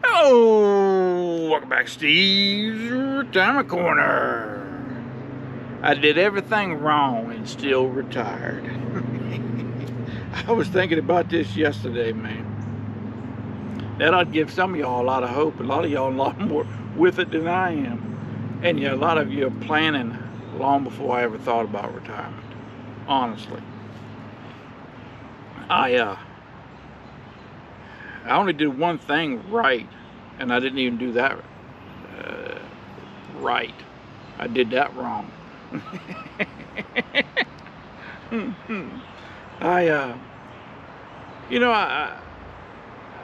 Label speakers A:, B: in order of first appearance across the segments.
A: Hello, welcome back, Steve's Retirement Corner. I did everything wrong and still retired. I was thinking about this yesterday, man. That ought to give some of y'all a lot of hope. A lot of y'all a lot more with it than I am. And yeah, a lot of you are planning long before I ever thought about retirement. Honestly. I only did one thing right, and I didn't even do that right. I did that wrong. I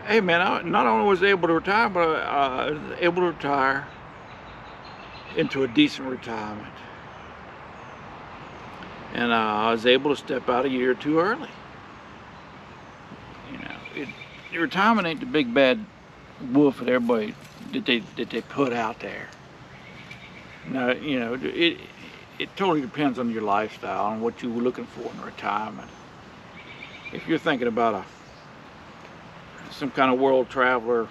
A: hey man, I not only was able to retire, but I was able to retire into a decent retirement. And I was able to step out a year or two early. You know, retirement ain't the big bad wolf that everybody that they put out there. No, you know, it totally depends on your lifestyle and what you're looking for in retirement. If you're thinking about some kind of world traveler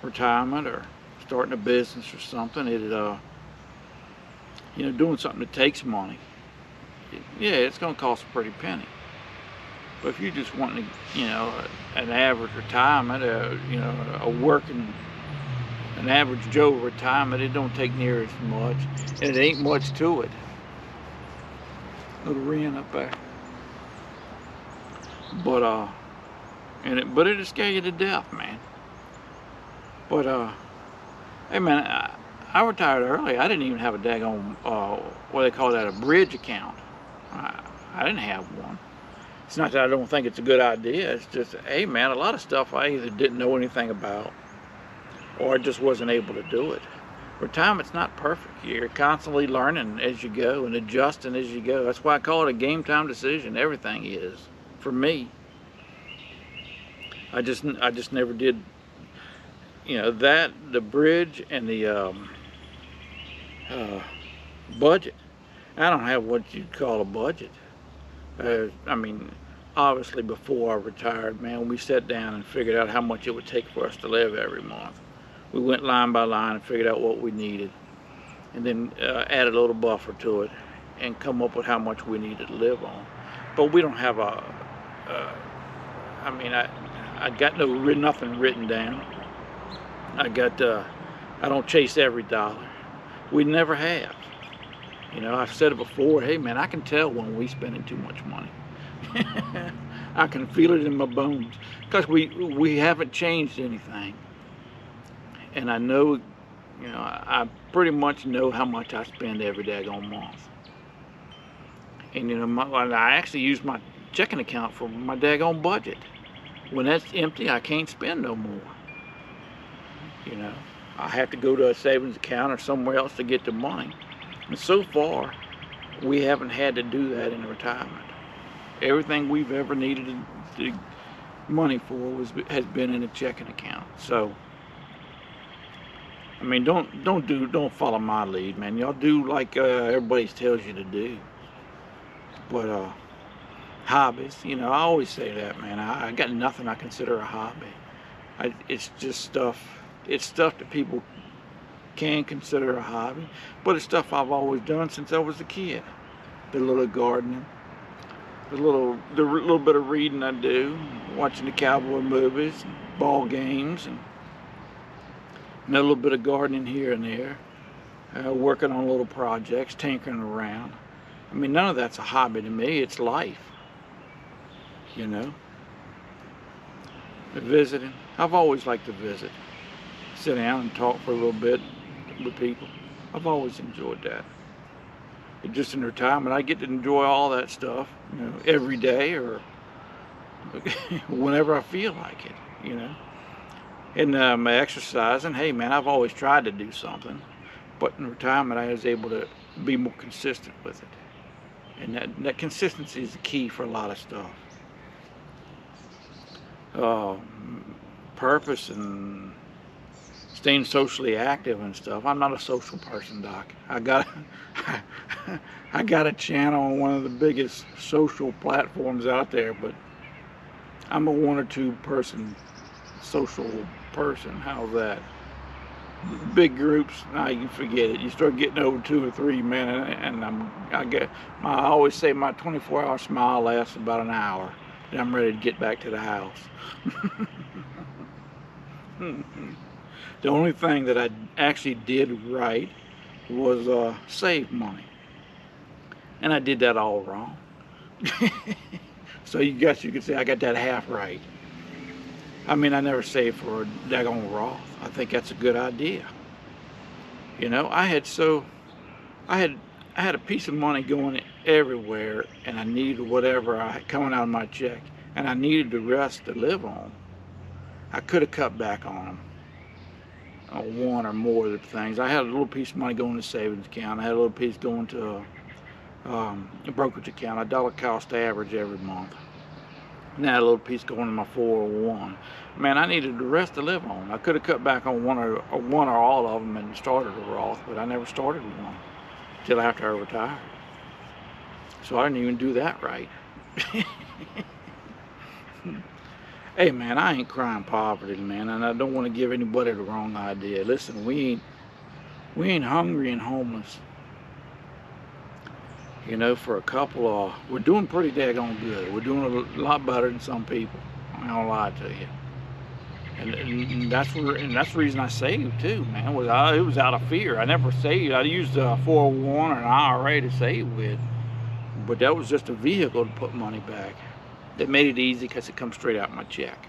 A: retirement or starting a business or something, doing something that takes money, yeah, it's going to cost a pretty penny. But if you're just wanting an average retirement, an average Joe retirement, it don't take near as much, and it ain't much to it. Little wren up there, but it'll scare you to death, man. But hey man, I retired early. I didn't even have a daggone what they call that, a bridge account. I didn't have one. It's not that I don't think it's a good idea. It's just, hey man, a lot of stuff I either didn't know anything about, or I just wasn't able to do it. Retirement's not perfect. You're constantly learning as you go and adjusting as you go. That's why I call it a game time decision. Everything is, for me. I just never did, the bridge and the budget. I don't have what you'd call a budget. Obviously before I retired, man, we sat down and figured out how much it would take for us to live every month. We went line by line and figured out what we needed, and then added a little buffer to it and come up with how much we needed to live on. But we don't have I got nothing written down. I don't chase every dollar. We never have. I've said it before, hey man, I can tell when we spending too much money. I can feel it in my bones, because we haven't changed anything. And I know, I pretty much know how much I spend every daggone month. And I actually use my checking account for my daggone budget. When that's empty, I can't spend no more. I have to go to a savings account or somewhere else to get the money. And so far, we haven't had to do that in retirement. Everything we've ever needed money for has been in a checking account. So, don't follow my lead, man. Y'all do like everybody tells you to do. But hobbies, I always say that, man. I got nothing I consider a hobby. It's just stuff. It's stuff that people can consider a hobby, but it's stuff I've always done since I was a kid. The little gardening, the little bit of reading I do, watching the cowboy movies, ball games, and a little bit of gardening here and there, working on little projects, tinkering around. None of that's a hobby to me. It's life. Visiting. I've always liked to visit. Sit down and talk for a little bit with people. I've always enjoyed that. Just in retirement, I get to enjoy all that stuff, every day or whenever I feel like it, And my exercising, hey man, I've always tried to do something, but in retirement I was able to be more consistent with it. And that consistency is the key for a lot of stuff. Purpose and staying socially active and stuff. I'm not a social person, Doc. I got a channel on one of the biggest social platforms out there, but I'm a one or two person social person. How's that? Big groups, now you can forget it. You start getting over 2 or 3, man, and I always say my 24-hour smile lasts about an hour, and I'm ready to get back to the house. The only thing that I actually did right was save money, and I did that all wrong. So you guess you could say I got that half right. I mean, I never saved for a daggone Roth. I think that's a good idea. You know, I had a piece of money going everywhere, and I needed whatever I had coming out of my check, and I needed the rest to live on. I could have cut back on one or more of the things. I had a little piece of money going to a savings account. I had a little piece going to a brokerage account, a dollar cost average every month. And I had a little piece going to my 401. Man, I needed the rest to live on. I could have cut back on one or all of them and started a Roth, but I never started one until after I retired. So I didn't even do that right. Hey man, I ain't crying poverty, man, and I don't want to give anybody the wrong idea. Listen, we ain't hungry and homeless. You know, for a couple we're doing pretty daggone good. We're doing a lot better than some people. I ain't gonna lie to you. And that's the reason I saved too, man. It was out of fear. I never saved. I used a 401 or an IRA to save with, but that was just a vehicle to put money back. That made it easy because it comes straight out of my check.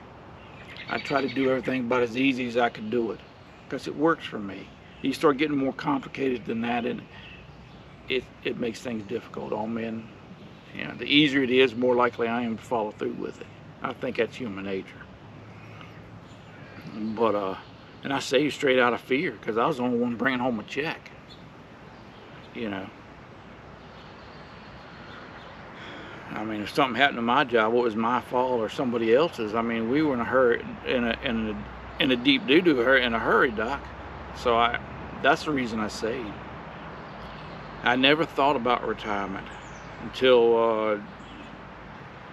A: I try to do everything about as easy as I can do it because it works for me. You start getting more complicated than that, and it makes things difficult on me. And you know, the easier it is, more likely I am to follow through with it. I think that's human nature. But and I saved straight out of fear because I was the only one bringing home a check. You know, I mean, if something happened to my job, what was my fault or somebody else's? I mean, we were in a hurry, in a deep doo-doo hurry, in a hurry, Doc. So that's the reason I saved. I never thought about retirement until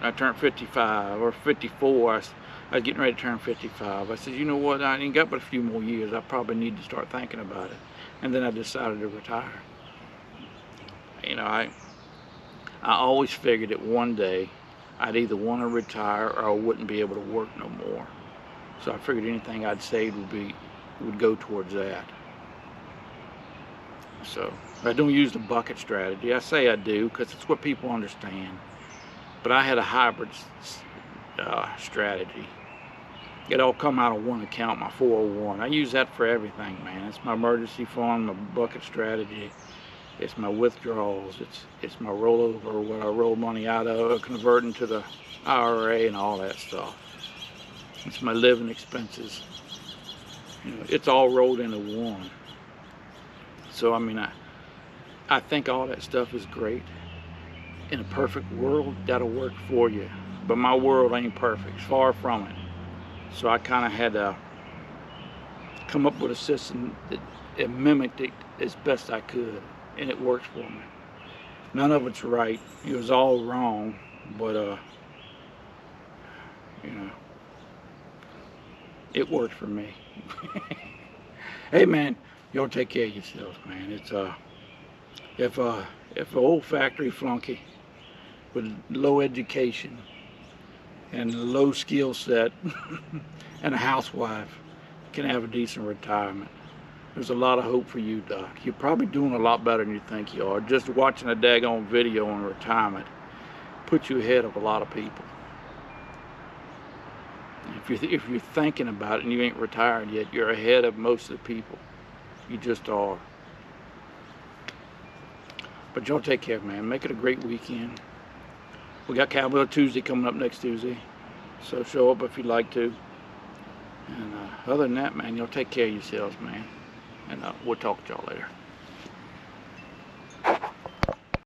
A: I turned 55 or 54. I was getting ready to turn 55. I said, you know what, I ain't got but a few more years. I probably need to start thinking about it. And then I decided to retire. You know, I always figured that one day I'd either want to retire or I wouldn't be able to work no more. So I figured anything I'd saved would go towards that. So I don't use the bucket strategy. I say I do because it's what people understand. But I had a hybrid strategy. It all come out of one account, my 401. I use that for everything, man. It's my emergency fund, my bucket strategy. It's my withdrawals. It's my rollover, what I roll money out of, convert into the IRA and all that stuff. It's my living expenses. You know, it's all rolled into one. So I mean, I think all that stuff is great. In a perfect world, that'll work for you. But my world ain't perfect, it's far from it. So I kind of had to come up with a system that mimicked it as best I could, and it works for me. None of it's right. It was all wrong, but you know, it worked for me. Hey man, y'all take care of yourselves, man. It's if an old factory flunky with low education and low skill set and a housewife can have a decent retirement, there's a lot of hope for you, Doc. You're probably doing a lot better than you think you are. Just watching a daggone video on retirement puts you ahead of a lot of people. If you're thinking about it and you ain't retired yet, you're ahead of most of the people. You just are. But y'all take care, man. Make it a great weekend. We got Cowboy Tuesday coming up next Tuesday, so show up if you'd like to. And other than that, man, y'all take care of yourselves, man. And we'll talk to y'all later.